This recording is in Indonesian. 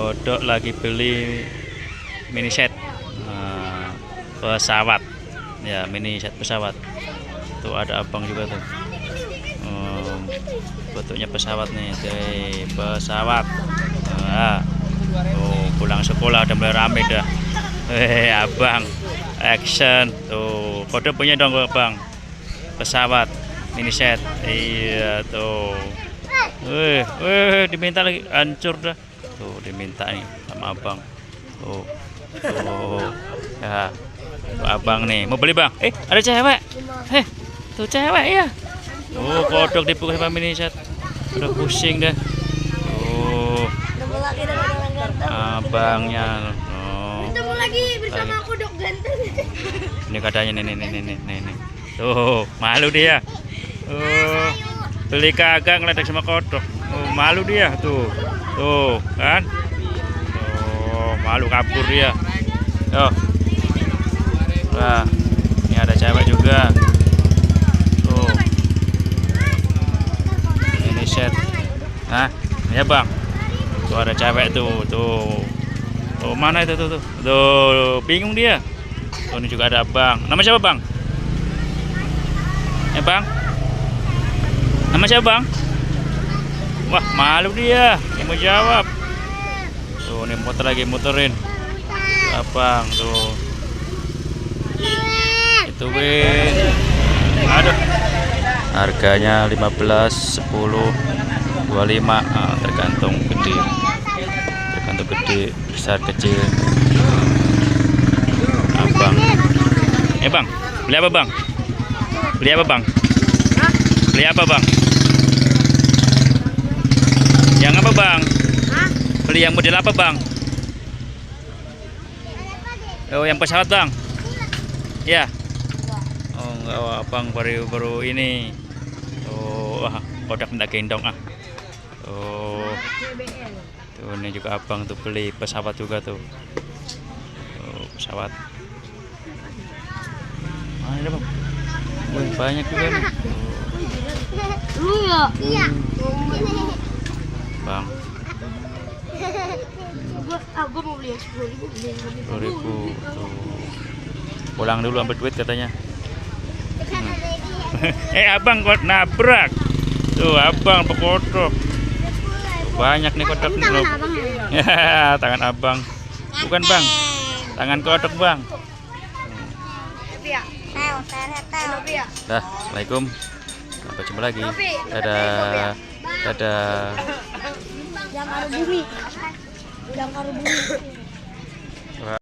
Kodok lagi beli mini set pesawat ya, mini set pesawat tuh. Ada abang juga tuh, bentuknya pesawat nih, pesawat. Tuh pulang sekolah udah mulai rame dah. Abang action tuh. Kodok punya dong abang, pesawat mini set. Iya tuh. Diminta lagi, hancur dah. Tuh diminta nih sama abang. Tuh. Ya. Tuh abang nih mau beli bang. Ada cewek. Tuh cewek ya. Tuh kodok dipukul sama mini set. Udah pusing dah. Tuh. Abangnya. Ketemu lagi bersama kodok ganteng. Ini katanya nih. Tuh malu dia. Beli kagak ngeledek sama kodok. Malu dia tuh. Tuh kan. Tuh malu kabur dia. Tuh. Nah, ini ada cewek juga. Tuh. Ini set. Nah, ya bang. Tuh ada cewek tuh. Tuh mana itu tuh. Tuh bingung dia. Tuh ini juga ada abang. Nama siapa bang? Bang? Nama siapa bang? Wah malu dia, yang mau jawab. Tuh nih motor lagi muterin. Tuh, abang tuh. Itu Win. Aduh. Harganya 15, 10, 25, tergantung gede. Tergantung gede, besar kecil. Abang. Bang, beli apa bang? Beli apa bang? Beli apa bang? Yang apa bang? Beli yang model apa bang? Oh yang pesawat bang? Ya. Oh enggak, abang baru ini. Oh kodok minta gendong Oh. Tuh ini juga abang tuh beli pesawat juga tuh. Pesawat. Ada bang. Wih, banyak juga nih. Iya. Bang. Gua mau beli 10.000, beli 10.000 tuh. Pulang dulu ambil duit katanya. Abang kok nabrak. Tuh abang pekodok. Banyak nih kodok nih. Ya, tangan abang. Bukan bang. Tangan kodok bang. Dah, assalamualaikum. Sampai jumpa lagi. Dadah. Dadah. Jangkar bumi.